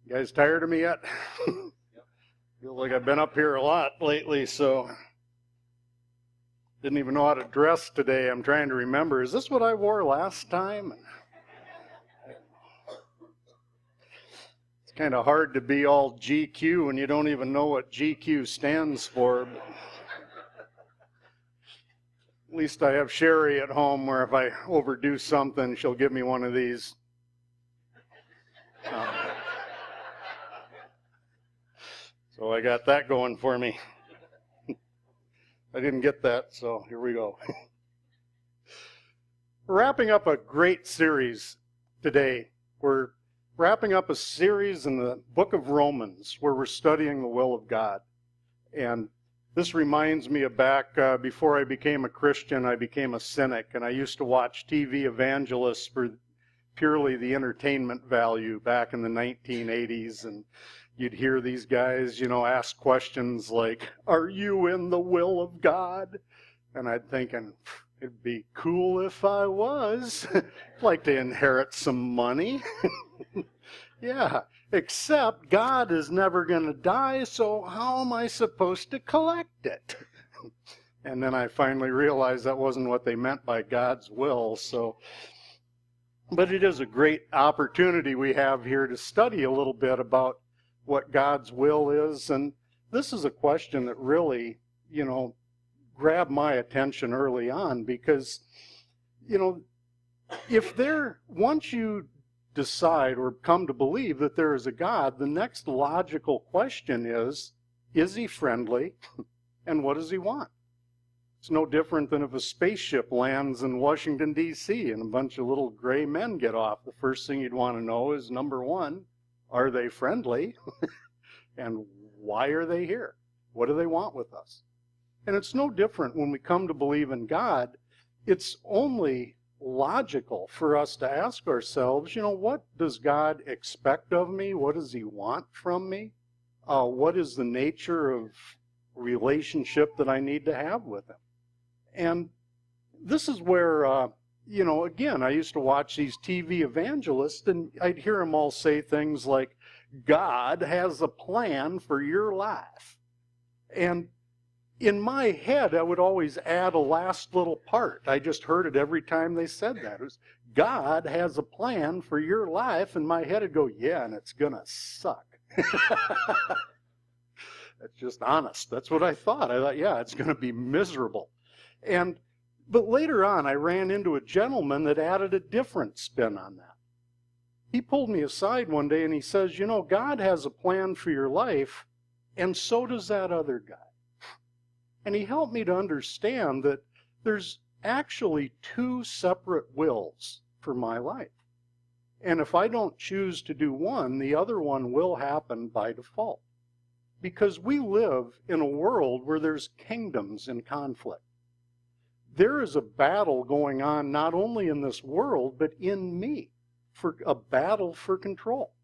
You guys tired of me yet? Feels like I've been up here a lot lately, so didn't even know how to dress today. I'm trying to remember, is this what I wore last time? It's kind of hard to be all GQ when you don't even know what GQ stands for. But at least I have Sherry at home where if I overdo something, she'll give me one of these. So I got that going for me. I didn't get that, so here we go. We're wrapping up a great series today. We're wrapping up a series in the book of Romans where we're studying the will of God. And this reminds me of back before I became a Christian, I became a cynic, and I used to watch TV evangelists for purely the entertainment value back in the 1980s, and you'd hear these guys, ask questions like, "Are you in the will of God?" And I'd thinking, it'd be cool if I was. I'd like to inherit some money. Yeah, except God is never going to die, so how am I supposed to collect it? And then I finally realized that wasn't what they meant by God's will. But it is a great opportunity we have here to study a little bit about what God's will is. And this is a question that really, grabbed my attention early on because, once you decide or come to believe that there is a God, the next logical question is he friendly? And what does he want? It's no different than if a spaceship lands in Washington, D.C. and a bunch of little gray men get off. The first thing you'd want to know is, number one, are they friendly? And why are they here? What do they want with us? And it's no different when we come to believe in God. It's only logical for us to ask ourselves, what does God expect of me? What does he want from me? What is the nature of relationship that I need to have with him? And this is where, again, I used to watch these TV evangelists, and I'd hear them all say things like, God has a plan for your life. And in my head, I would always add a last little part. I just heard it every time they said that. It was, God has a plan for your life. And my head would go, yeah, and it's going to suck. That's just honest. That's what I thought. I thought, yeah, it's going to be miserable. But later on, I ran into a gentleman that added a different spin on that. He pulled me aside one day and he says, God has a plan for your life, and so does that other guy. And he helped me to understand that there's actually two separate wills for my life. And if I don't choose to do one, the other one will happen by default. Because we live in a world where there's kingdoms in conflict. There is a battle going on not only in this world, but in me, for a battle for control.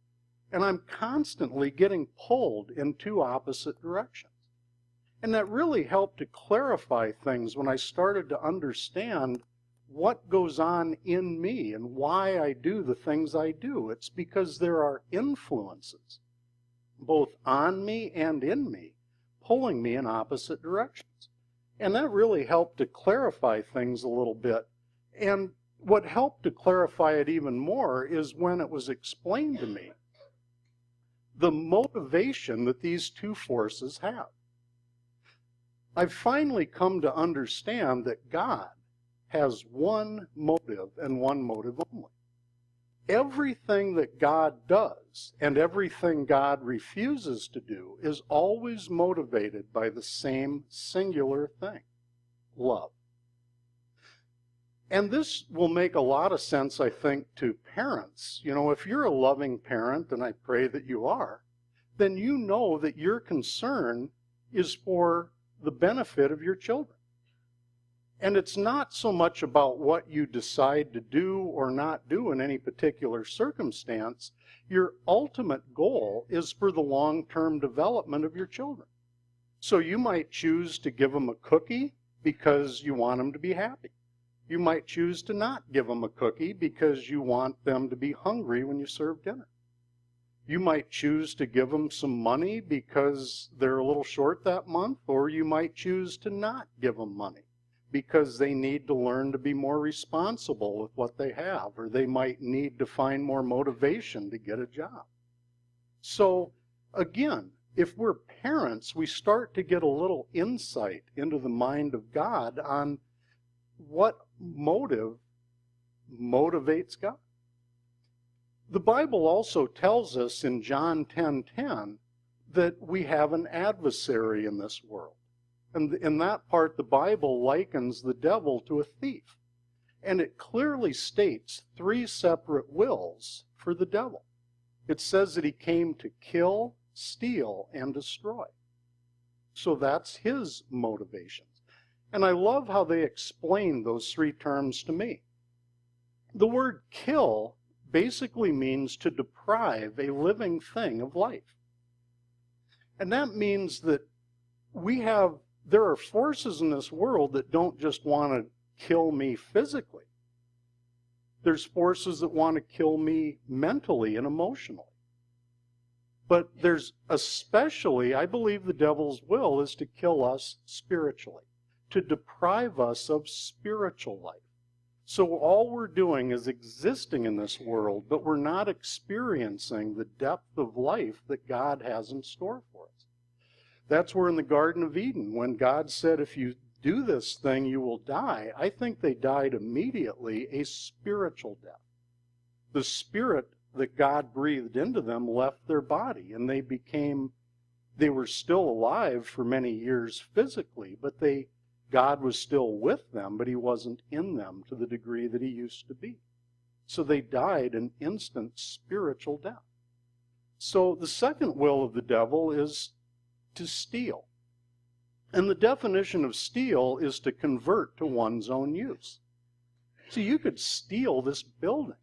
And I'm constantly getting pulled in two opposite directions. And that really helped to clarify things when I started to understand what goes on in me and why I do the things I do. It's because there are influences, both on me and in me, pulling me in opposite directions. And that really helped to clarify things a little bit. And what helped to clarify it even more is when it was explained to me the motivation that these two forces have. I've finally come to understand that God has one motive and one motive only. Everything that God does and everything God refuses to do is always motivated by the same singular thing: love. And this will make a lot of sense, I think, to parents. If you're a loving parent, and I pray that you are, then you know that your concern is for the benefit of your children. And it's not so much about what you decide to do or not do in any particular circumstance. Your ultimate goal is for the long-term development of your children. So you might choose to give them a cookie because you want them to be happy. You might choose to not give them a cookie because you want them to be hungry when you serve dinner. You might choose to give them some money because they're a little short that month, or you might choose to not give them money because they need to learn to be more responsible with what they have, or they might need to find more motivation to get a job. So again, if we're parents, we start to get a little insight into the mind of God on what motive motivates God. The Bible also tells us in John 10:10 that we have an adversary in this world. And in that part, the Bible likens the devil to a thief. And it clearly states 3 separate wills for the devil. It says that he came to kill, steal, and destroy. So that's his motivations. And I love how they explain those 3 terms to me. The word kill basically means to deprive a living thing of life. And that means that there are forces in this world that don't just want to kill me physically. There's forces that want to kill me mentally and emotionally. But there's especially, I believe the devil's will is to kill us spiritually, to deprive us of spiritual life. So all we're doing is existing in this world, but we're not experiencing the depth of life that God has in store for us. That's where in the Garden of Eden, when God said, if you do this thing, you will die, I think they died immediately a spiritual death. The spirit that God breathed into them left their body, and they were still alive for many years physically, but God was still with them, but he wasn't in them to the degree that he used to be. So they died an instant spiritual death. So the second will of the devil is to steal. And the definition of steal is to convert to one's own use. So you could steal this building.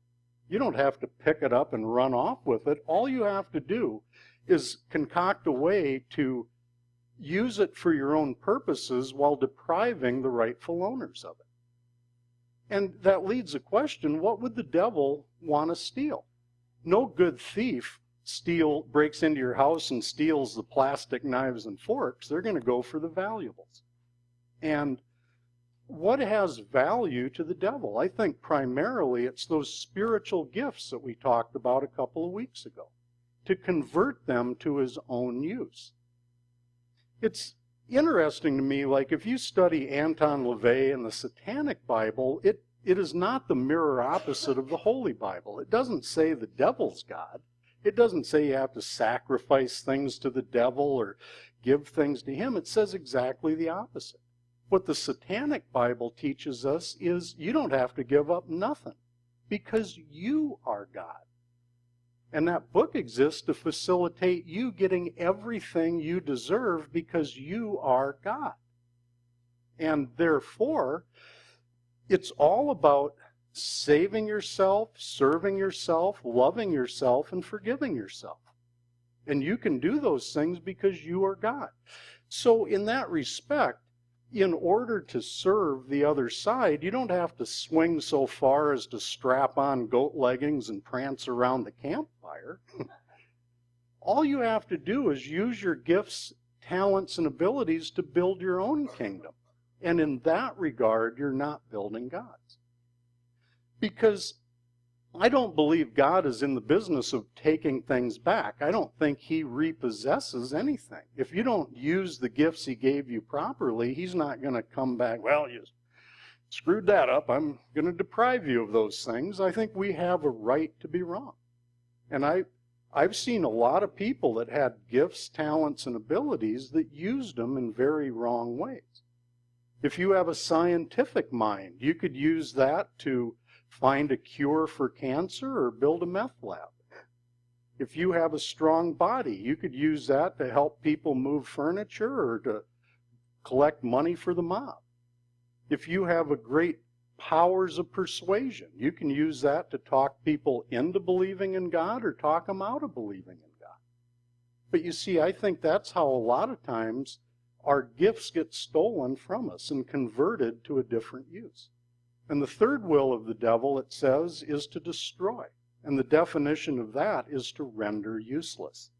You don't have to pick it up and run off with it. All you have to do is concoct a way to use it for your own purposes while depriving the rightful owners of it. And that leads a question, what would the devil want to steal? No good thief breaks into your house and steals the plastic knives and forks. They're going to go for the valuables. And what has value to the devil? I think primarily it's those spiritual gifts that we talked about a couple of weeks ago, to convert them to his own use. It's interesting to me, like if you study Anton LaVey and the Satanic Bible, it is not the mirror opposite of the Holy Bible. It doesn't say the devil's God. It doesn't say you have to sacrifice things to the devil or give things to him. It says exactly the opposite. What the Satanic Bible teaches us is you don't have to give up nothing because you are God. And that book exists to facilitate you getting everything you deserve because you are God. And therefore, it's all about saving yourself, serving yourself, loving yourself, and forgiving yourself. And you can do those things because you are God. So in that respect, in order to serve the other side, you don't have to swing so far as to strap on goat leggings and prance around the campfire. All you have to do is use your gifts, talents, and abilities to build your own kingdom. And in that regard, you're not building God's. Because I don't believe God is in the business of taking things back. I don't think he repossesses anything. If you don't use the gifts he gave you properly, he's not going to come back, well, you screwed that up, I'm going to deprive you of those things. I think we have a right to be wrong. And I've seen a lot of people that had gifts, talents, and abilities that used them in very wrong ways. If you have a scientific mind, you could use that to find a cure for cancer or build a meth lab. If you have a strong body, you could use that to help people move furniture or to collect money for the mob. If you have a great powers of persuasion, you can use that to talk people into believing in God or talk them out of believing in God. But you see, I think that's how a lot of times our gifts get stolen from us and converted to a different use. And the third will of the devil, it says, is to destroy. And the definition of that is to render useless.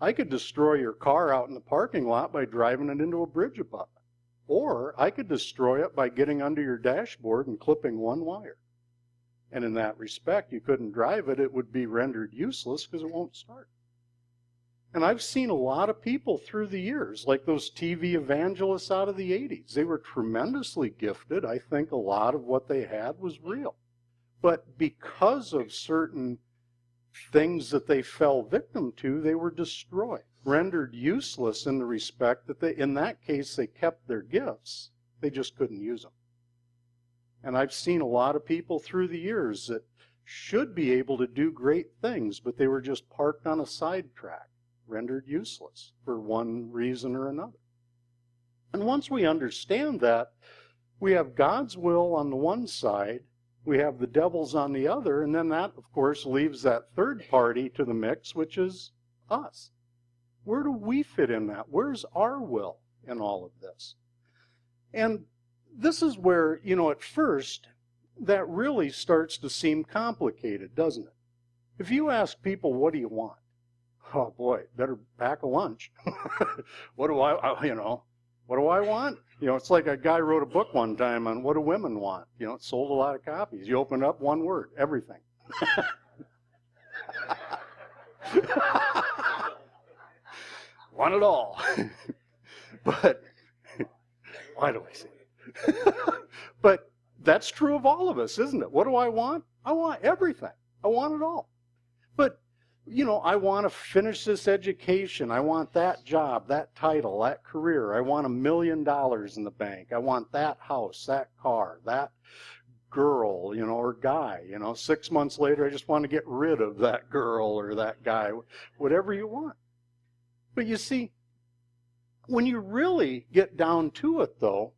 I could destroy your car out in the parking lot by driving it into a bridge abutment. Or I could destroy it by getting under your dashboard and clipping one wire. And in that respect, you couldn't drive it. It would be rendered useless because it won't start. And I've seen a lot of people through the years, like those TV evangelists out of the 80s. They were tremendously gifted. I think a lot of what they had was real. But because of certain things that they fell victim to, they were destroyed, rendered useless in the respect that they, in that case, they kept their gifts. They just couldn't use them. And I've seen a lot of people through the years that should be able to do great things, but they were just parked on a sidetrack, rendered useless for one reason or another. And once we understand that, we have God's will on the one side, we have the devil's on the other, and then that, of course, leaves that third party to the mix, which is us. Where do we fit in that? Where's our will in all of this? And this is where, at first, that really starts to seem complicated, doesn't it? If you ask people, what do you want? Oh boy, better pack a lunch. What do I want? It's like a guy wrote a book one time on what do women want. It sold a lot of copies. You open up, one word, everything. Want it all. But, why do I say it? But that's true of all of us, isn't it? What do I want? I want everything. I want it all. But I want to finish this education. I want that job, that title, that career. I want $1 million in the bank. I want that house, that car, that girl, or guy. 6 months later, I just want to get rid of that girl or that guy, whatever you want. But you see, when you really get down to it, though,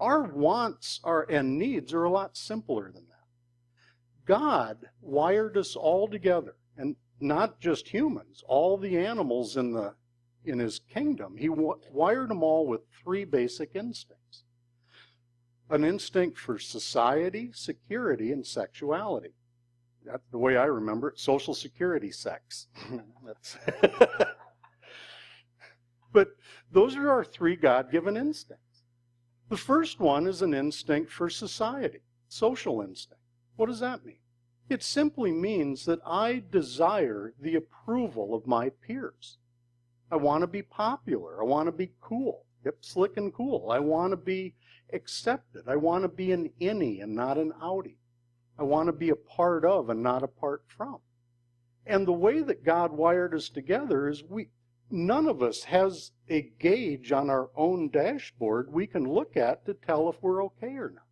our wants and needs are a lot simpler than that. God wired us all together, and not just humans, all the animals in his kingdom. He wired them all with 3 basic instincts. An instinct for society, security, and sexuality. That's the way I remember it. Social security, sex. But those are our 3 God-given instincts. The first one is an instinct for society, social instinct. What does that mean? It simply means that I desire the approval of my peers. I want to be popular. I want to be cool, hip, slick, and cool. I want to be accepted. I want to be an innie and not an outie. I want to be a part of and not apart from. And the way that God wired us together is none of us has a gauge on our own dashboard we can look at to tell if we're okay or not.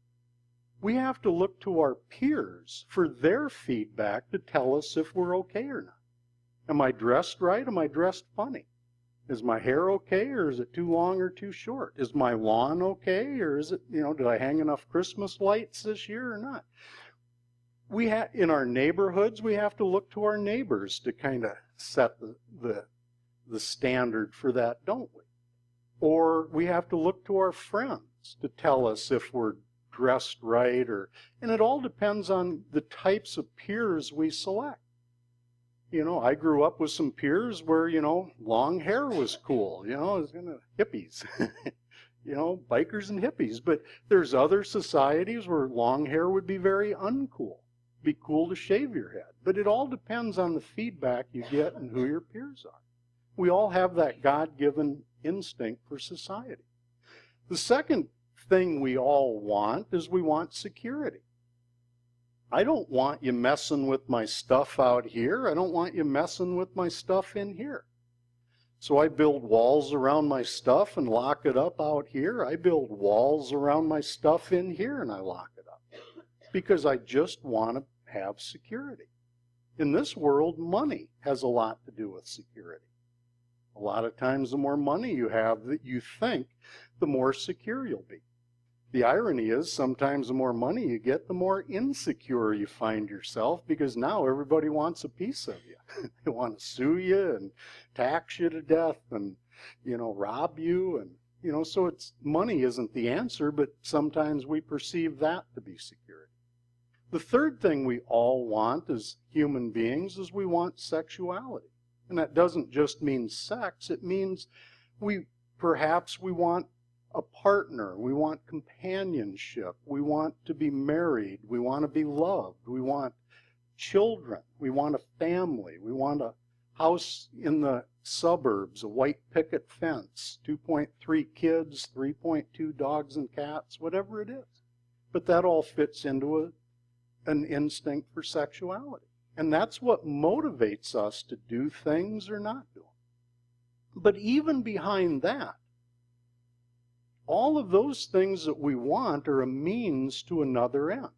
We have to look to our peers for their feedback to tell us if we're okay or not. Am I dressed right? Am I dressed funny? Is my hair okay, or is it too long or too short? Is my lawn okay, or is it, did I hang enough Christmas lights this year or not? In our neighborhoods, we have to look to our neighbors to kind of set the standard for that, don't we? Or we have to look to our friends to tell us if we're dressed right, and it all depends on the types of peers we select. I grew up with some peers where, long hair was cool, hippies, bikers and hippies. But there's other societies where long hair would be very uncool. Be cool to shave your head. But it all depends on the feedback you get and who your peers are. We all have that God-given instinct for society. The second thing we all want is we want security. I don't want you messing with my stuff out here. I don't want you messing with my stuff in here. So I build walls around my stuff and lock it up out here. I build walls around my stuff in here and I lock it up. Because I just want to have security. In this world, money has a lot to do with security. A lot of times the more money you have that you think, the more secure you'll be. The irony is sometimes the more money you get, the more insecure you find yourself, because now everybody wants a piece of you. They want to sue you and tax you to death and, rob you. And, so money isn't the answer, but sometimes we perceive that to be security. The third thing we all want as human beings is we want sexuality. And that doesn't just mean sex. It means perhaps we want a partner. We want companionship. We want to be married. We want to be loved. We want children. We want a family. We want a house in the suburbs, a white picket fence, 2.3 kids, 3.2 dogs and cats, whatever it is. But that all fits into an instinct for sexuality. And that's what motivates us to do things or not do them. But even behind that, all of those things that we want are a means to another end.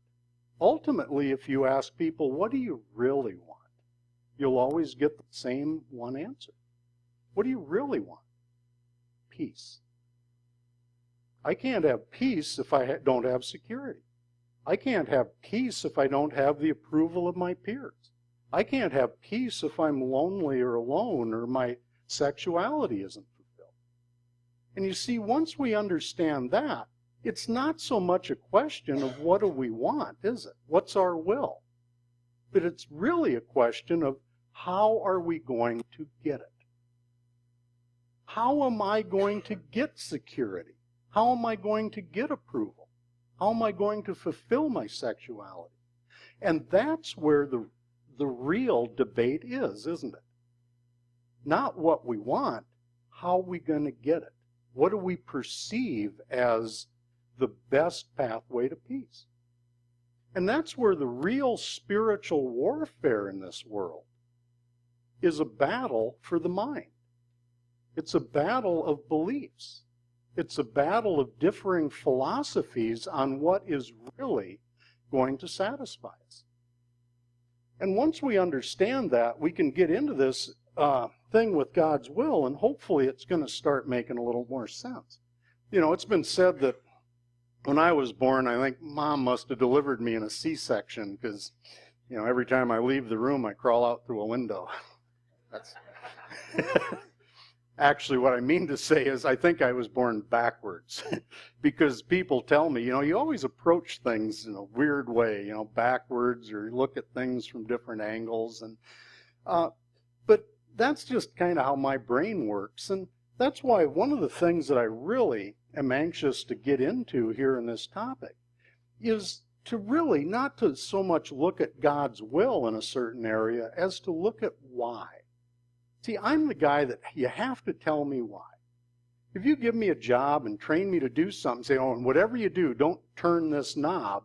Ultimately, if you ask people, what do you really want? You'll always get the same one answer. What do you really want? Peace. I can't have peace if I don't have security. I can't have peace if I don't have the approval of my peers. I can't have peace if I'm lonely or alone or my sexuality isn't fulfilled. And you see, once we understand that, it's not so much a question of what do we want, is it? What's our will? But it's really a question of how are we going to get it? How am I going to get security? How am I going to get approval? How am I going to fulfill my sexuality? And that's where the real debate is, isn't it? Not what we want, how are we going to get it? What do we perceive as the best pathway to peace? And that's where the real spiritual warfare in this world is a battle for the mind. It's a battle of beliefs. It's a battle of differing philosophies on what is really going to satisfy us. And once we understand that, we can get into this thing with God's will, and hopefully it's going to start making a little more sense. You know, it's been said that when I was born, I think Mom must have delivered me in a C-section because, you know, every time I leave the room, I crawl out through a window. That's actually what I mean to say is I think I was born backwards because people tell me, you know, you always approach things in a weird way, you know, backwards, or look at things from different angles. And but that's just kind of how my brain works. And that's why one of the things that I really am anxious to get into here in this topic is to really not to so much look at God's will in a certain area as to look at why. See, I'm the guy that you have to tell me why. If you give me a job and train me to do something, say, oh, and whatever you do, don't turn this knob.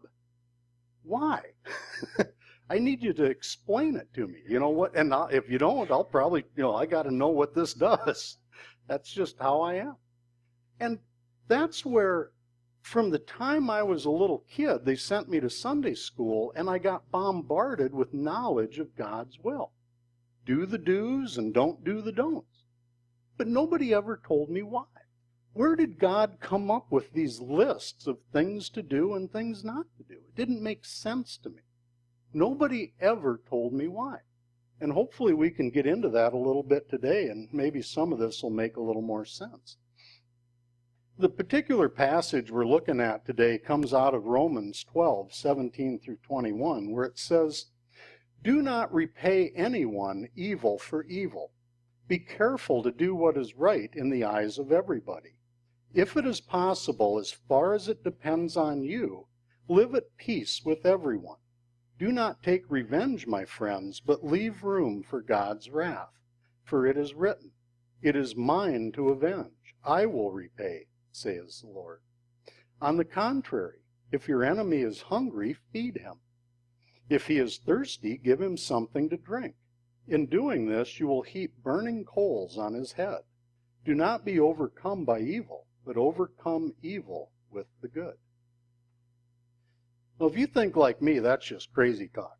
Why? I need you to explain it to me. You know what? And if you don't, I'll probably, you know, I got to know what this does. That's just how I am. And that's where, from the time I was a little kid, they sent me to Sunday school, and I got bombarded with knowledge of God's will. Do the do's and don't do the don'ts. But nobody ever told me why. Where did God come up with these lists of things to do and things not to do? It didn't make sense to me. Nobody ever told me why. And hopefully we can get into that a little bit today, and maybe some of this will make a little more sense. The particular passage we're looking at today comes out of Romans 12, 17 through 21, where it says, "Do not repay anyone evil for evil. Be careful to do what is right in the eyes of everybody. If it is possible, as far as it depends on you, live at peace with everyone. Do not take revenge, my friends, but leave room for God's wrath. For it is written, 'It is mine to avenge. I will repay,' says the Lord. On the contrary, if your enemy is hungry, feed him. If he is thirsty, give him something to drink. In doing this, you will heap burning coals on his head. Do not be overcome by evil, but overcome evil with the good." Well, if you think like me, that's just crazy talk.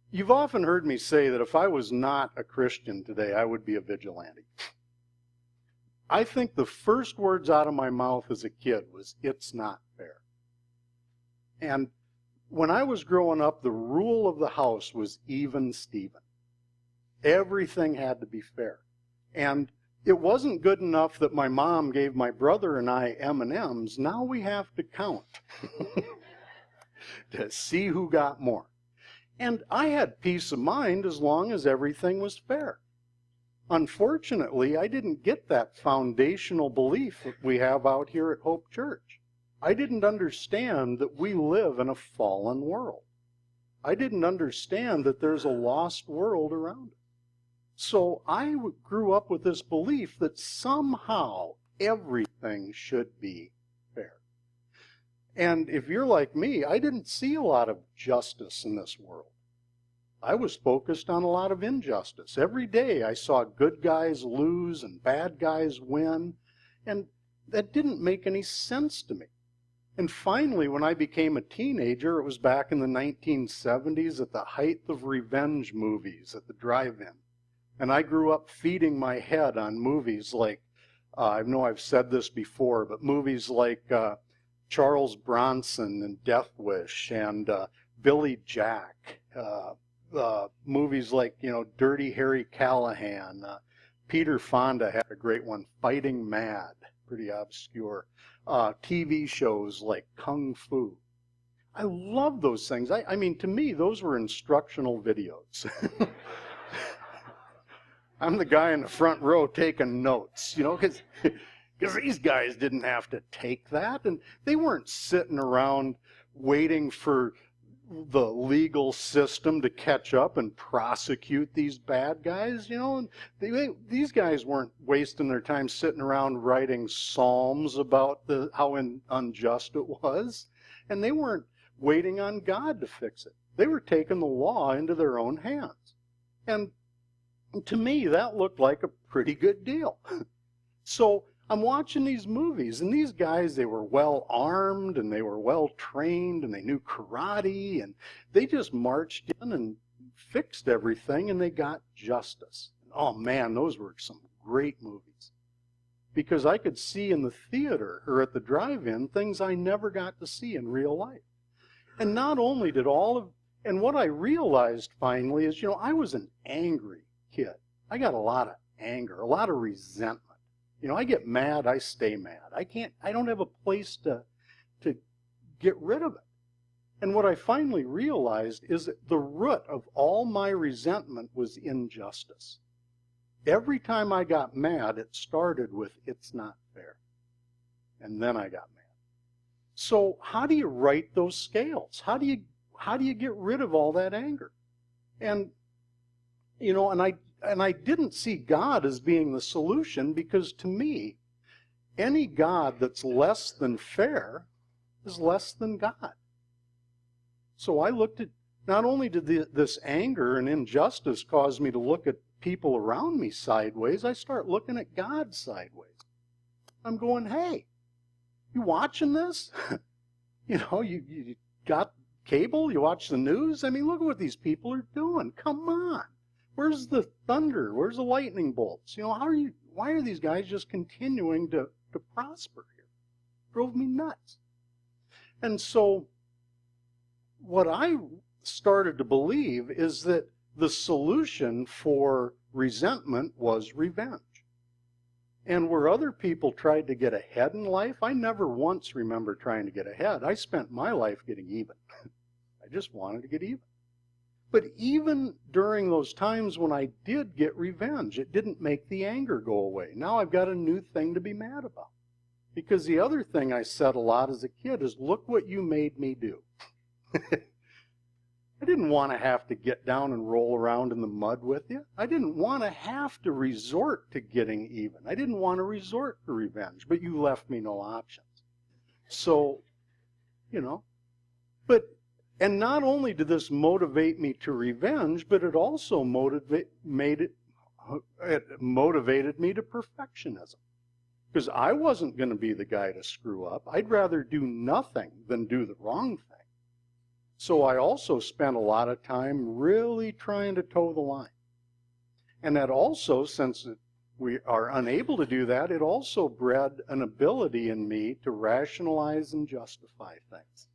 You've often heard me say that if I was not a Christian today, I would be a vigilante. I think the first words out of my mouth as a kid was, "It's not fair." And when I was growing up, the rule of the house was even Steven. Everything had to be fair. And it wasn't good enough that my mom gave my brother and I M&Ms. Now we have to count. to see who got more. And I had peace of mind as long as everything was fair. Unfortunately, I didn't get that foundational belief that we have out here at Hope Church. I didn't understand that we live in a fallen world. I didn't understand that there's a lost world around us. So I grew up with this belief that somehow everything should be fair. And if you're like me, I didn't see a lot of justice in this world. I was focused on a lot of injustice. Every day I saw good guys lose and bad guys win, and that didn't make any sense to me. And finally, when I became a teenager, it was back in the 1970s at the height of revenge movies at the drive-in. And I grew up feeding my head on movies like, I know I've said this before, but movies like Charles Bronson and Death Wish and Billy Jack, movies like, Dirty Harry Callahan. Peter Fonda had a great one, Fighting Mad, pretty obscure. TV shows like Kung Fu. I love those things. I mean, to me, those were instructional videos. I'm the guy in the front row taking notes, because these guys didn't have to take that, and they weren't sitting around waiting for the legal system to catch up and prosecute these bad guys, and these guys weren't wasting their time sitting around writing psalms about how unjust it was, and they weren't waiting on God to fix it. They were taking the law into their own hands. And to me, that looked like a pretty good deal. So I'm watching these movies, and these guys, they were well armed, and they were well trained, and they knew karate, and they just marched in and fixed everything, and they got justice. Oh man, those were some great movies. Because I could see in the theater or at the drive-in things I never got to see in real life. And not only did and what I realized finally is, I was an angry kid. I got a lot of anger, a lot of resentment. I get mad, I stay mad. I don't have a place to get rid of it. And what I finally realized is that the root of all my resentment was injustice. Every time I got mad, it started with, it's not fair. And then I got mad. So how do you right those scales? How do you get rid of all that anger? And, and I didn't see God as being the solution, because to me, any God that's less than fair is less than God. So I looked at, not only did this anger and injustice cause me to look at people around me sideways, I start looking at God sideways. I'm going, hey, you watching this? You got cable? You watch the news? I mean, look at what these people are doing. Come on. Where's the thunder? Where's the lightning bolts? Why are these guys just continuing to prosper here? Drove me nuts. And so what I started to believe is that the solution for resentment was revenge. And where other people tried to get ahead in life, I never once remember trying to get ahead. I spent my life getting even. I just wanted to get even. But even during those times when I did get revenge, it didn't make the anger go away. Now I've got a new thing to be mad about. Because the other thing I said a lot as a kid is, look what you made me do. I didn't want to have to get down and roll around in the mud with you. I didn't want to have to resort to getting even. I didn't want to resort to revenge, but you left me no options. So, and not only did this motivate me to revenge, but it also motivated me to perfectionism. Because I wasn't going to be the guy to screw up. I'd rather do nothing than do the wrong thing. So I also spent a lot of time really trying to toe the line. And that also, since we are unable to do that, it also bred an ability in me to rationalize and justify things.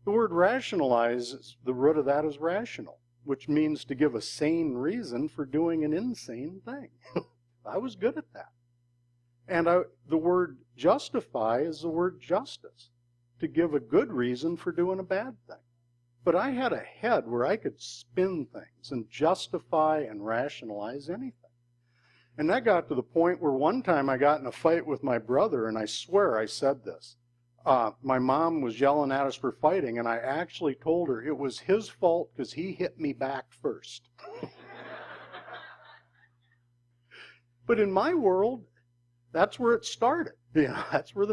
The word rationalize, the root of that is rational, which means to give a sane reason for doing an insane thing. I was good at that. And the word justify is the word justice. to give a good reason for doing a bad thing. But I had a head where I could spin things and justify and rationalize anything. And that got to the point where one time I got in a fight with my brother, and I swear I said this. My mom was yelling at us for fighting, and I actually told her it was his fault because he hit me back first. But in my world, that's where it started. That's where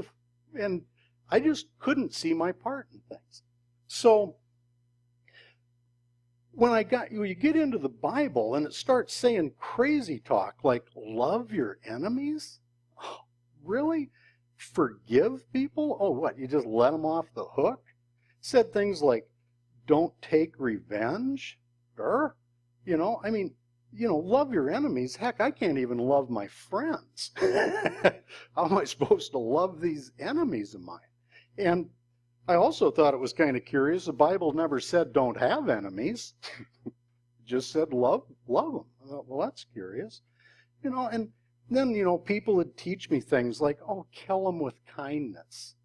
and I just couldn't see my part in things. So when you get into the Bible and it starts saying crazy talk like love your enemies? Oh, really? Forgive people? Oh, what? You just let them off the hook? Said things like don't take revenge? Love your enemies. Heck, I can't even love my friends. How am I supposed to love these enemies of mine? And I also thought it was kind of curious. The Bible never said don't have enemies. It just said love them. I thought, well, that's curious. And then, people would teach me things like, oh, kill them with kindness.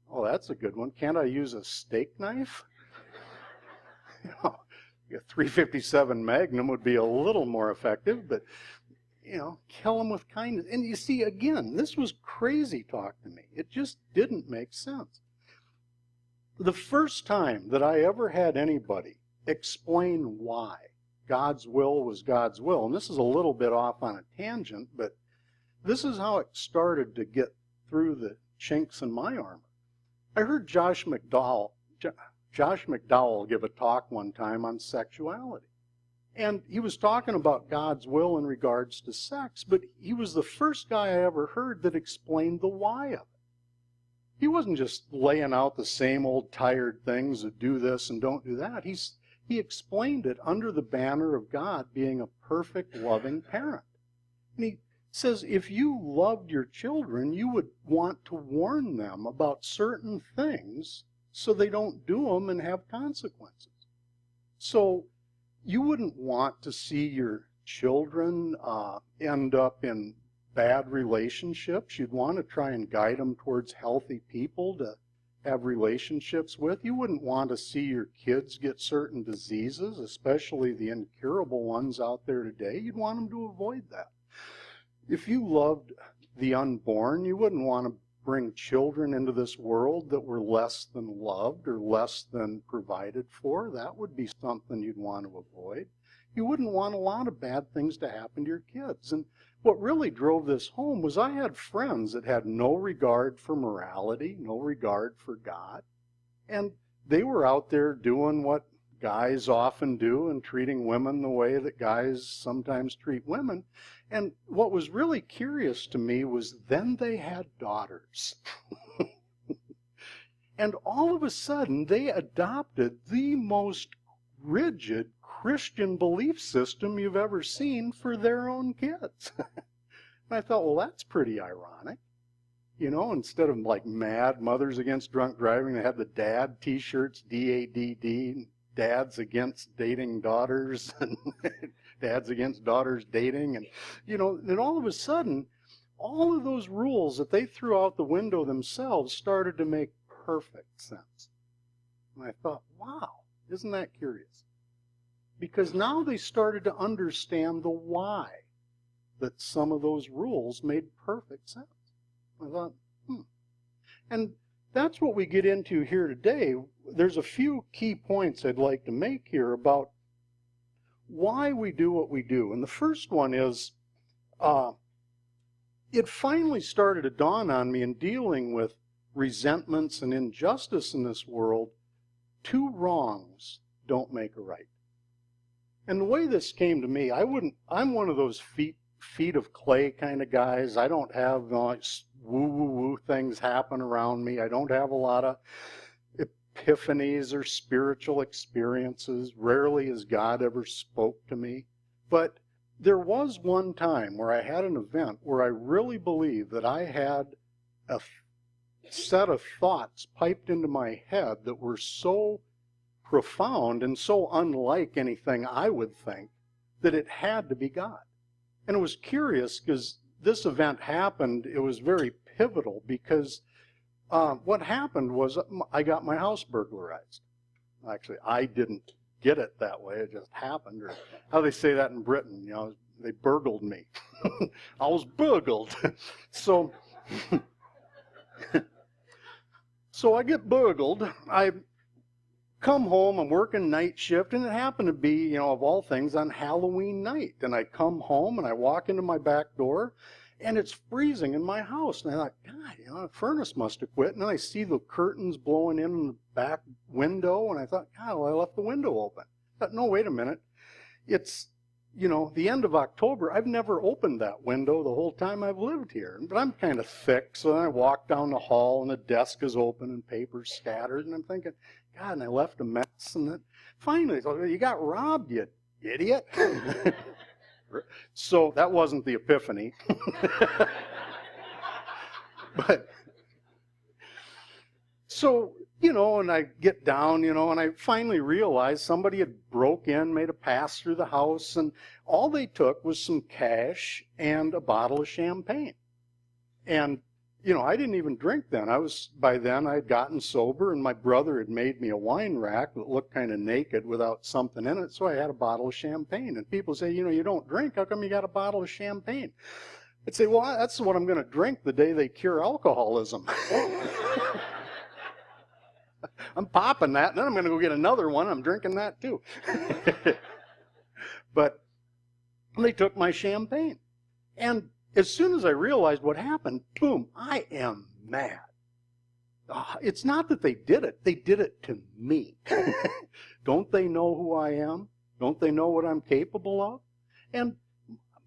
Oh, that's a good one. Can't I use a steak knife? A 357 Magnum would be a little more effective, but, kill them with kindness. And you see, again, this was crazy talk to me. It just didn't make sense. The first time that I ever had anybody explain why God's will was God's will, and this is a little bit off on a tangent, but this is how it started to get through the chinks in my armor. I heard Josh McDowell give a talk one time on sexuality. And he was talking about God's will in regards to sex, but he was the first guy I ever heard that explained the why of it. He wasn't just laying out the same old tired things that do this and don't do that. He explained it under the banner of God being a perfect, loving parent. And he says if you loved your children, you would want to warn them about certain things so they don't do them and have consequences. So you wouldn't want to see your children end up in bad relationships. You'd want to try and guide them towards healthy people to have relationships with. You wouldn't want to see your kids get certain diseases, especially the incurable ones out there today. You'd want them to avoid that. If you loved the unborn, you wouldn't want to bring children into this world that were less than loved or less than provided for. That would be something you'd want to avoid. You wouldn't want a lot of bad things to happen to your kids. And what really drove this home was I had friends that had no regard for morality, no regard for God, and they were out there doing what guys often do and treating women the way that guys sometimes treat women. And what was really curious to me was then they had daughters. And all of a sudden they adopted the most rigid Christian belief system you've ever seen for their own kids. And I thought, well, that's pretty ironic. Instead of like mad mothers against drunk driving, they had the dad t-shirts, DADD, dads against dating daughters, and dads against daughters dating. And, then all of a sudden, all of those rules that they threw out the window themselves started to make perfect sense. And I thought, wow, isn't that curious? Because now they started to understand the why that some of those rules made perfect sense. I thought, And that's what we get into here today. There's a few key points I'd like to make here about why we do what we do. And the first one is, it finally started to dawn on me in dealing with resentments and injustice in this world, two wrongs don't make a right. And the way this came to me, I'm one of those feet of clay kind of guys. I don't have woo-woo-woo things happen around me. I don't have a lot of epiphanies or spiritual experiences. Rarely has God ever spoke to me. But there was one time where I had an event where I really believe that I had a set of thoughts piped into my head that were so profound and so unlike anything I would think that it had to be God. And it was curious because this event happened, it was very pivotal because What happened was I got my house burglarized. Actually, I didn't get it that way. It just happened. Or how they say that in Britain, you know, they burgled me. I was burgled. So, so I get burgled. I come home, I'm working night shift, and it happened to be, you know, of all things, on Halloween night. And I come home and I walk into my back door, and it's freezing in my house. And I thought, God, you know, the furnace must have quit. And then I see the curtains blowing in the back window, and I thought, God, well, I left the window open. I thought, no, wait a minute. It's, you know, the end of October. I've never opened that window the whole time I've lived here. But I'm kind of thick, so then I walk down the hall, and the desk is open and papers scattered, and I'm thinking, God, and I left a mess. And then finally, so, you got robbed, you idiot. So that wasn't the epiphany. But, so, you know, and I get down, you know, and I finally realized somebody had broke in, made a pass through the house, and all they took was some cash and a bottle of champagne. And, you know, I didn't even drink then. By then I had gotten sober, and my brother had made me a wine rack that looked kind of naked without something in it, so I had a bottle of champagne. And people say, you know, you don't drink, how come you got a bottle of champagne? I'd say, well, that's what I'm going to drink the day they cure alcoholism. I'm popping that, and then I'm going to go get another one. I'm drinking that too. But they took my champagne. And as soon as I realized what happened, boom, I am mad. It's not that they did it to me. Don't they know who I am? Don't they know what I'm capable of? And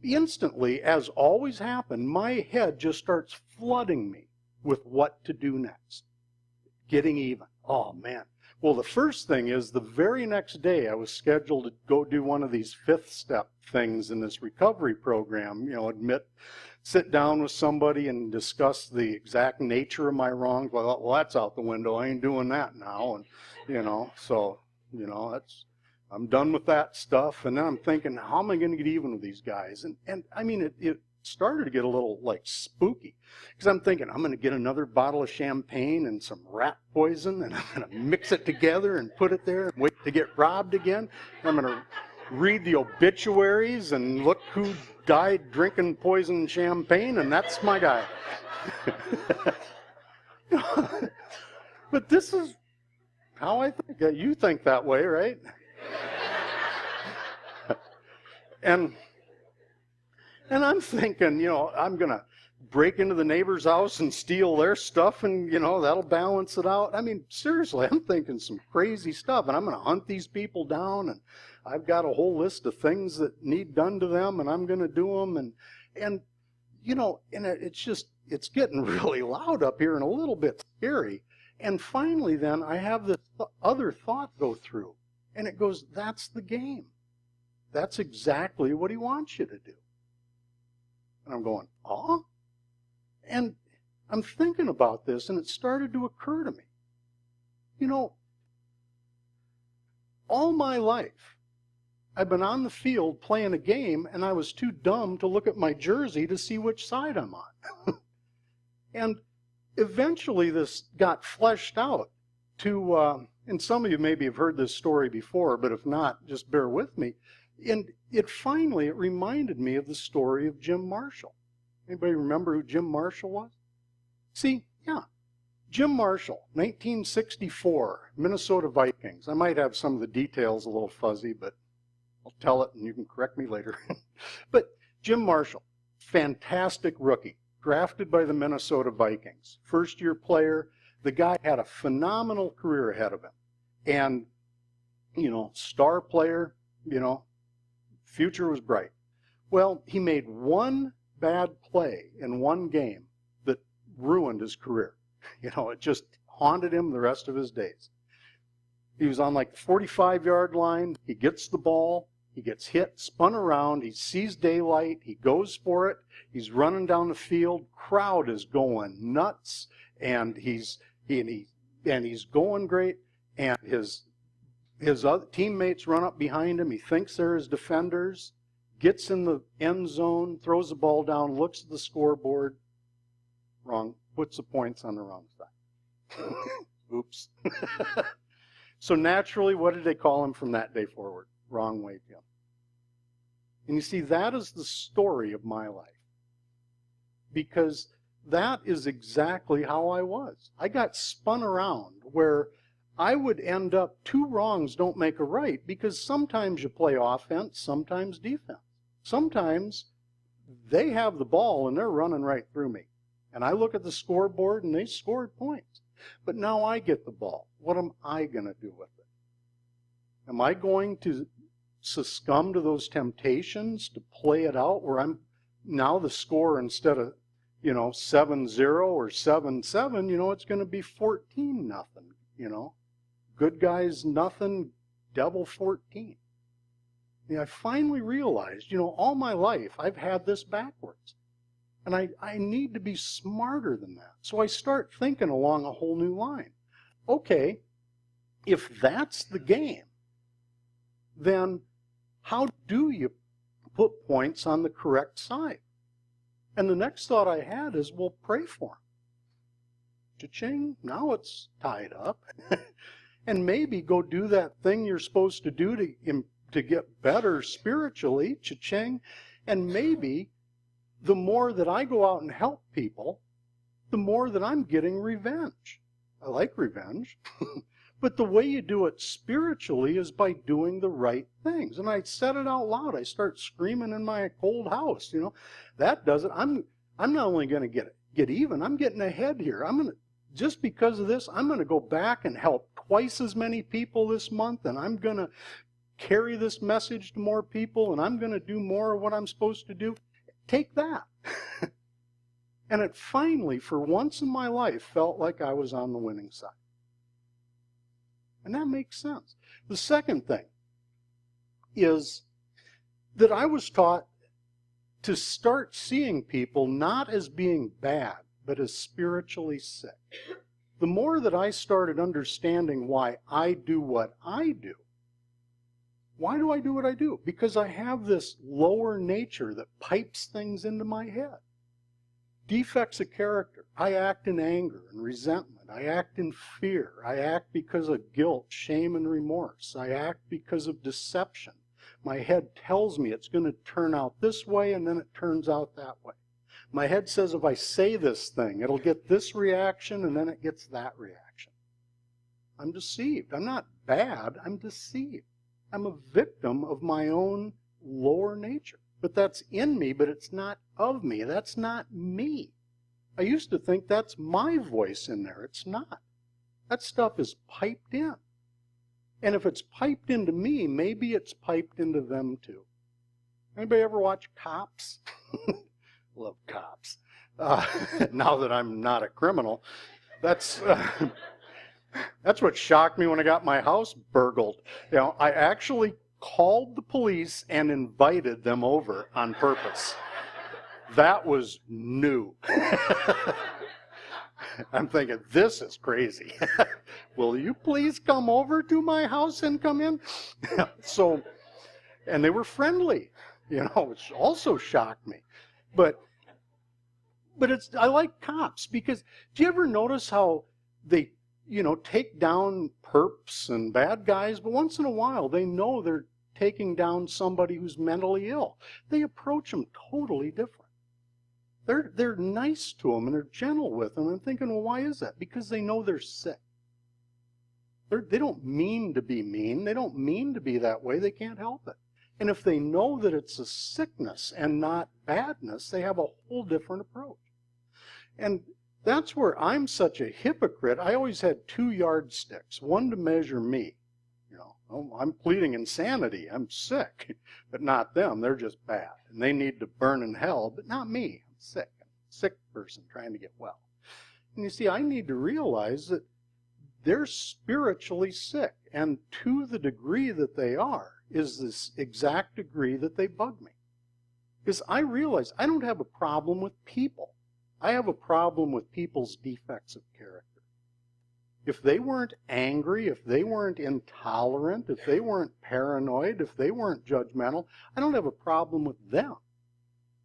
instantly, as always happened, my head just starts flooding me with what to do next. Getting even. Oh, man. Well, the first thing is the very next day I was scheduled to go do one of these fifth step things in this recovery program, you know, sit down with somebody and discuss the exact nature of my wrongs. Well, that's out the window. I ain't doing that now. And, you know, so, you know, I'm done with that stuff. And then I'm thinking, how am I going to get even with these guys? And I mean, it started to get a little like spooky, because I'm thinking I'm going to get another bottle of champagne and some rat poison, and I'm going to mix it together and put it there and wait to get robbed again. I'm going to read the obituaries and look who died drinking poison champagne, and that's my guy. But this is how I think. You think that way, right? And I'm thinking, you know, I'm going to break into the neighbor's house and steal their stuff, and, you know, that'll balance it out. I mean, seriously, I'm thinking some crazy stuff, and I'm going to hunt these people down, and I've got a whole list of things that need done to them, and I'm going to do them. And you know, and it's getting really loud up here and a little bit scary. And finally, then, I have this other thought go through, and it goes, that's the game. That's exactly what he wants you to do. And I'm going, oh? And I'm thinking about this, and it started to occur to me. You know, all my life, I've been on the field playing a game, and I was too dumb to look at my jersey to see which side I'm on. And eventually this got fleshed out to, and some of you maybe have heard this story before, but if not, just bear with me. And it reminded me of the story of Jim Marshall. Anybody remember who Jim Marshall was? See, yeah, Jim Marshall, 1964, Minnesota Vikings. I might have some of the details a little fuzzy, but I'll tell it and you can correct me later. But Jim Marshall, fantastic rookie, drafted by the Minnesota Vikings. First-year player. The guy had a phenomenal career ahead of him. And, you know, star player, you know, future was bright. Well, he made one bad play in one game that ruined his career. You know, it just haunted him the rest of his days. He was on like the 45-yard line. He gets the ball. He gets hit, spun around. He sees daylight. He goes for it. He's running down the field. Crowd is going nuts, and he's going great. And his other teammates run up behind him. He thinks they're his defenders. Gets in the end zone, throws the ball down, looks at the scoreboard. Wrong. Puts the points on the wrong side. Oops. So naturally, what did they call him from that day forward? Wrong way, Jim. And you see, that is the story of my life. Because that is exactly how I was. I got spun around where I would end up, two wrongs don't make a right, because sometimes you play offense, sometimes defense. Sometimes they have the ball and they're running right through me. And I look at the scoreboard and they scored points. But now I get the ball. What am I going to do with it? Am I going to succumb to those temptations to play it out where I'm now the score instead of 7-0 or 7-7, it's going to be 14-0, Good guys nothing, devil 14. I finally realized, all my life I've had this backwards. And I need to be smarter than that. So I start thinking along a whole new line. Okay, if that's the game, then how do you put points on the correct side? And the next thought I had is, well, pray for him. Cha-ching, now it's tied up. And maybe go do that thing you're supposed to do to get better spiritually, cha-ching. And maybe the more that I go out and help people, the more that I'm getting revenge. I like revenge. But the way you do it spiritually is by doing the right things. And I said it out loud. I start screaming in my cold house. That does it. I'm not only going to get even, I'm getting ahead here. Just because of this, I'm going to go back and help twice as many people this month, and I'm going to carry this message to more people, and I'm going to do more of what I'm supposed to do. Take that. And it finally, for once in my life, felt like I was on the winning side. And that makes sense. The second thing is that I was taught to start seeing people not as being bad, but as spiritually sick. The more that I started understanding why I do what I do, why do I do what I do? Because I have this lower nature that pipes things into my head. Defects of character. I act in anger and resentment. I act in fear. I act because of guilt, shame, and remorse. I act because of deception. My head tells me it's going to turn out this way, and then it turns out that way. My head says if I say this thing, it'll get this reaction, and then it gets that reaction. I'm deceived. I'm not bad. I'm deceived. I'm a victim of my own lower nature. But that's in me, but it's not of me. That's not me. I used to think that's my voice in there. It's not. That stuff is piped in. And if it's piped into me, maybe it's piped into them too. Anybody ever watch Cops? Love Cops. Now that I'm not a criminal, that's what shocked me when I got my house burgled. I actually called the police and invited them over on purpose. That was new. I'm thinking, this is crazy. Will you please come over to my house and come in? And they were friendly, which also shocked me. But I like Cops because do you ever notice how they, take down perps and bad guys, but once in a while they know they're taking down somebody who's mentally ill. They approach them totally different. They're nice to them and they're gentle with them. I'm thinking, well, why is that? Because they know they're sick. They don't mean to be mean. They don't mean to be that way. They can't help it. And if they know that it's a sickness and not badness, they have a whole different approach. And that's where I'm such a hypocrite. I always had 2 yardsticks, one to measure me. I'm pleading insanity. I'm sick, but not them. They're just bad. And they need to burn in hell, but not me. I'm sick. I'm a sick person trying to get well. And you see, I need to realize that they're spiritually sick. And to the degree that they are is this exact degree that they bug me. Because I realize I don't have a problem with people. I have a problem with people's defects of character. If they weren't angry, if they weren't intolerant, if they weren't paranoid, if they weren't judgmental, I don't have a problem with them.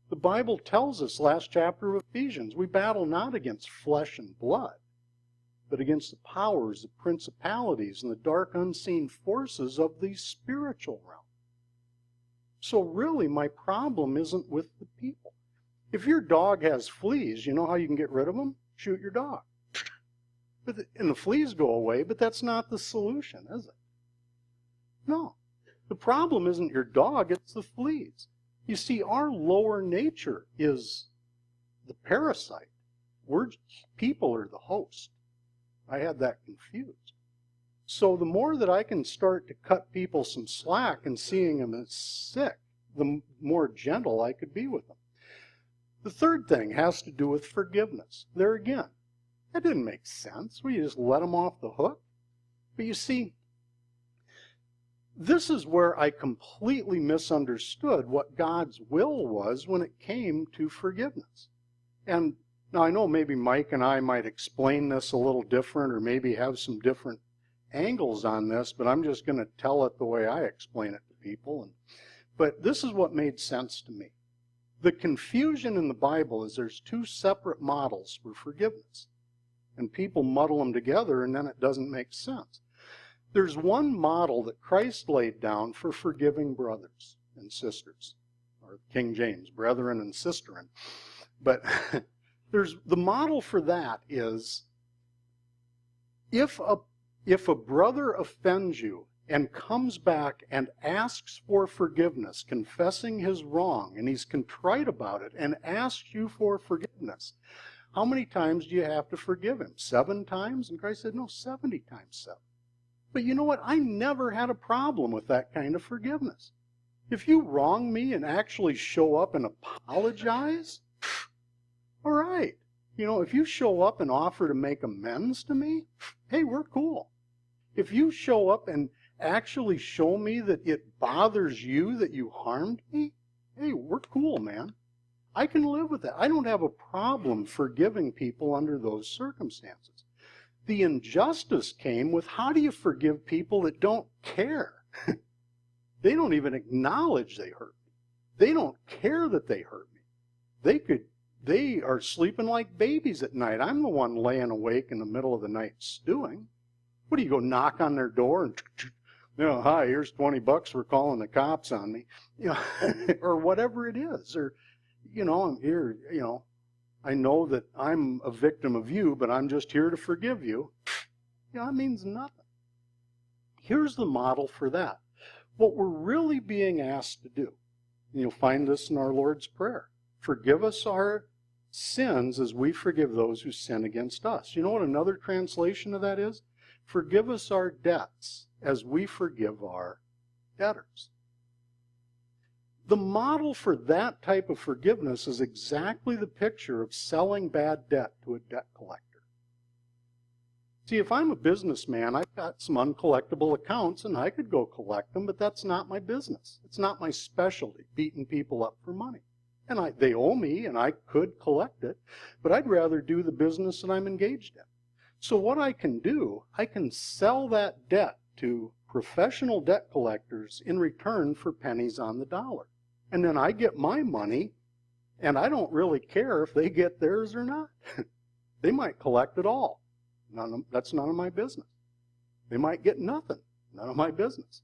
The Bible tells us, last chapter of Ephesians, we battle not against flesh and blood, but against the powers, the principalities, and the dark unseen forces of the spiritual realm. So really, my problem isn't with the people. If your dog has fleas, you know how you can get rid of them? Shoot your dog. And the fleas go away, but that's not the solution, is it? No. The problem isn't your dog, it's the fleas. You see, our lower nature is the parasite. People are the host. I had that confused. So the more that I can start to cut people some slack and seeing them as sick, the more gentle I could be with them. The third thing has to do with forgiveness. There again, that didn't make sense. We just let them off the hook. But you see, this is where I completely misunderstood what God's will was when it came to forgiveness. And now I know maybe Mike and I might explain this a little different or maybe have some different angles on this, but I'm just going to tell it the way I explain it to people. But this is what made sense to me. The confusion in the Bible is there's two separate models for forgiveness. And people muddle them together and then it doesn't make sense. There's one model that Christ laid down for forgiving brothers and sisters, or King James, brethren and sisterin. But the model for that is if a brother offends you and comes back and asks for forgiveness, confessing his wrong, and he's contrite about it and asks you for forgiveness, how many times do you have to forgive him? 7 times? And Christ said, no, 70 times 7. But you know what? I never had a problem with that kind of forgiveness. If you wrong me and actually show up and apologize, all right. You know, if you show up and offer to make amends to me, hey, we're cool. If you show up and actually show me that it bothers you that you harmed me, hey, we're cool, man. I can live with that. I don't have a problem forgiving people under those circumstances. The injustice came with how do you forgive people that don't care? They don't even acknowledge they hurt me. They don't care that they hurt me. They are sleeping like babies at night. I'm the one laying awake in the middle of the night stewing. What do you go knock on their door and, you know, hi, here's $20, we're calling the cops on me, you know, or whatever it is, or, you know, I'm here, you know, I know that I'm a victim of you, but I'm just here to forgive you. You know, that means nothing. Here's the model for that. What we're really being asked to do, and you'll find this in our Lord's Prayer, forgive us our sins as we forgive those who sin against us. You know what another translation of that is? Forgive us our debts as we forgive our debtors. The model for that type of forgiveness is exactly the picture of selling bad debt to a debt collector. See, if I'm a businessman, I've got some uncollectible accounts and I could go collect them, but that's not my business. It's not my specialty, beating people up for money. And they owe me and I could collect it, but I'd rather do the business that I'm engaged in. So what I can do, I can sell that debt to professional debt collectors in return for pennies on the dollar. And then I get my money, and I don't really care if they get theirs or not. They might collect it all. That's none of my business. They might get nothing. None of my business.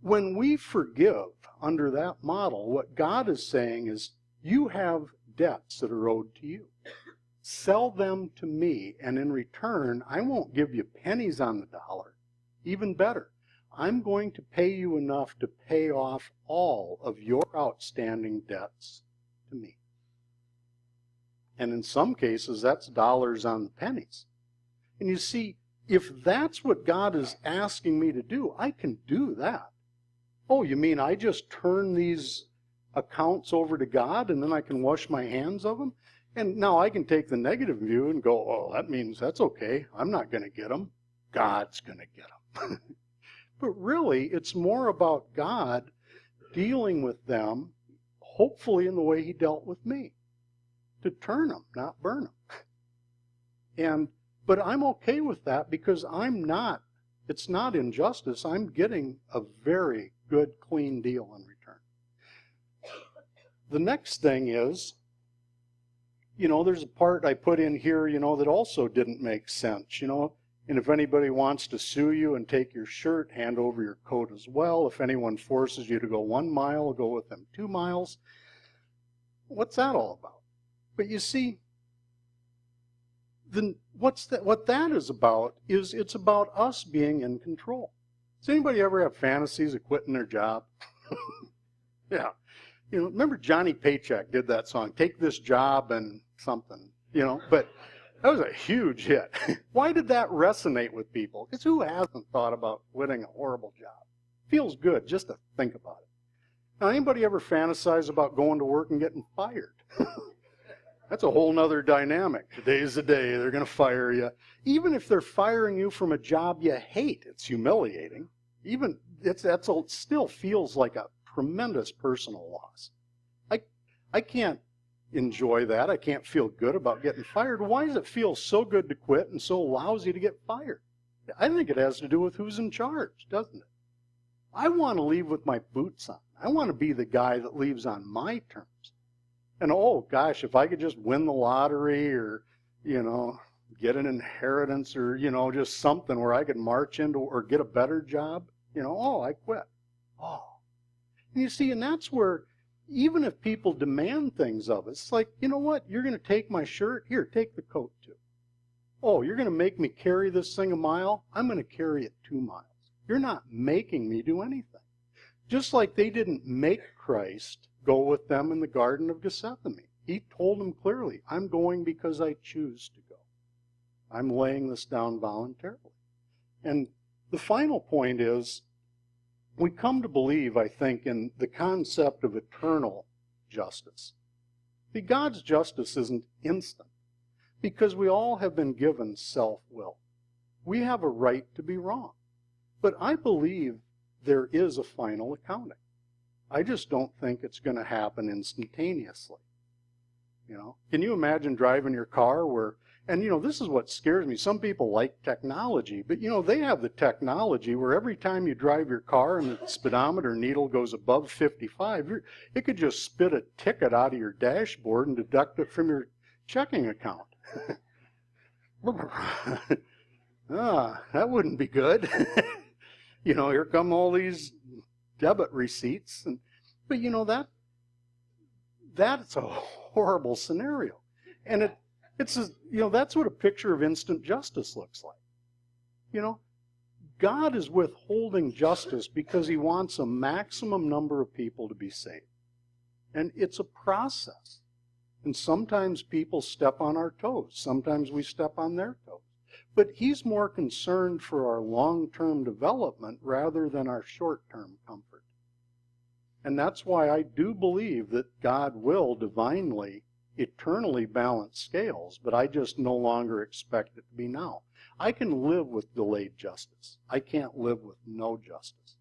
When we forgive under that model, what God is saying is, you have debts that are owed to you. Sell them to me, and in return, I won't give you pennies on the dollar. Even better, I'm going to pay you enough to pay off all of your outstanding debts to me. And in some cases, that's dollars on the pennies. And you see, if that's what God is asking me to do, I can do that. Oh, you mean I just turn these accounts over to God and then I can wash my hands of them? And now I can take the negative view and go, oh, that means that's okay. I'm not going to get them. God's going to get them. But really, it's more about God dealing with them, hopefully in the way he dealt with me, to turn them, not burn them. But I'm okay with that because it's not injustice. I'm getting a very good, clean deal in return. The next thing is, there's a part I put in here, that also didn't make sense, And if anybody wants to sue you and take your shirt, hand over your coat as well. If anyone forces you to go 1 mile, go with them 2 miles. What's that all about? But you see, then what that is about is it's about us being in control. Does anybody ever have fantasies of quitting their job? Yeah. Remember Johnny Paycheck did that song, Take This Job and something, but that was a huge hit. Why did that resonate with people? Because who hasn't thought about quitting a horrible job? Feels good just to think about it. Now, anybody ever fantasize about going to work and getting fired? That's a whole nother dynamic. Today's the day they're going to fire you. Even if they're firing you from a job you hate, it's humiliating. That still feels like a tremendous personal loss. I can't enjoy that. I can't feel good about getting fired. Why does it feel so good to quit and so lousy to get fired? I think it has to do with who's in charge, doesn't it? I want to leave with my boots on. I want to be the guy that leaves on my terms. And oh gosh, if I could just win the lottery or, get an inheritance or, just something where I could march into or get a better job, I quit. Oh. And you see, and that's where, even if people demand things of us, it's like, you know what, you're going to take my shirt? Here, take the coat too. Oh, you're going to make me carry this thing a mile? I'm going to carry it 2 miles. You're not making me do anything. Just like they didn't make Christ go with them in the Garden of Gethsemane. He told them clearly, I'm going because I choose to go. I'm laying this down voluntarily. And the final point is, we come to believe, I think, in the concept of eternal justice. See, God's justice isn't instant because we all have been given self-will. We have a right to be wrong. But I believe there is a final accounting. I just don't think it's going to happen instantaneously. Can you imagine driving your car where, and this is what scares me. Some people like technology, but they have the technology where every time you drive your car and the speedometer needle goes above 55, it could just spit a ticket out of your dashboard and deduct it from your checking account. That wouldn't be good. Here come all these debit receipts, but that's a horrible scenario, and it's that's what a picture of instant justice looks like. God is withholding justice because He wants a maximum number of people to be saved, and it's a process. And sometimes people step on our toes, sometimes we step on their toes. But He's more concerned for our long-term development rather than our short-term comfort. And that's why I do believe that God will divinely, eternally balance scales, but I just no longer expect it to be now. I can live with delayed justice. I can't live with no justice.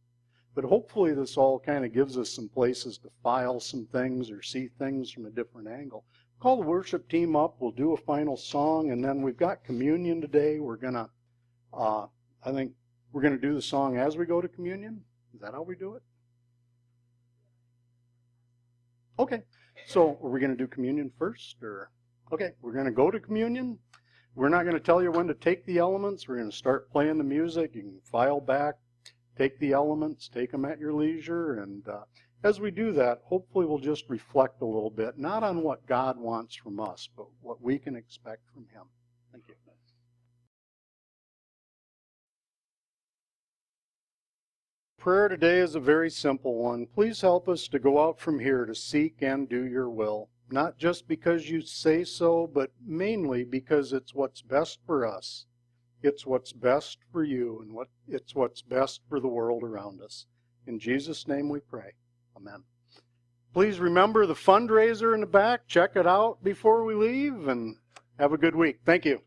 But hopefully this all kind of gives us some places to file some things or see things from a different angle. Call the worship team up. We'll do a final song, and then we've got communion today. We're going to, I think we're going to do the song as we go to communion. Is that how we do it? Okay. So are we going to do communion first? Or okay, we're going to go to communion. We're not going to tell you when to take the elements. We're going to start playing the music. You can file back, take the elements, take them at your leisure, and as we do that, hopefully we'll just reflect a little bit, not on what God wants from us, but what we can expect from Him. Thank you. Prayer today is a very simple one. Please help us to go out from here to seek and do your will, not just because you say so, but mainly because it's what's best for us. It's what's best for you, and it's what's best for the world around us. In Jesus' name we pray. Amen. Please remember the fundraiser in the back. Check it out before we leave, and have a good week. Thank you.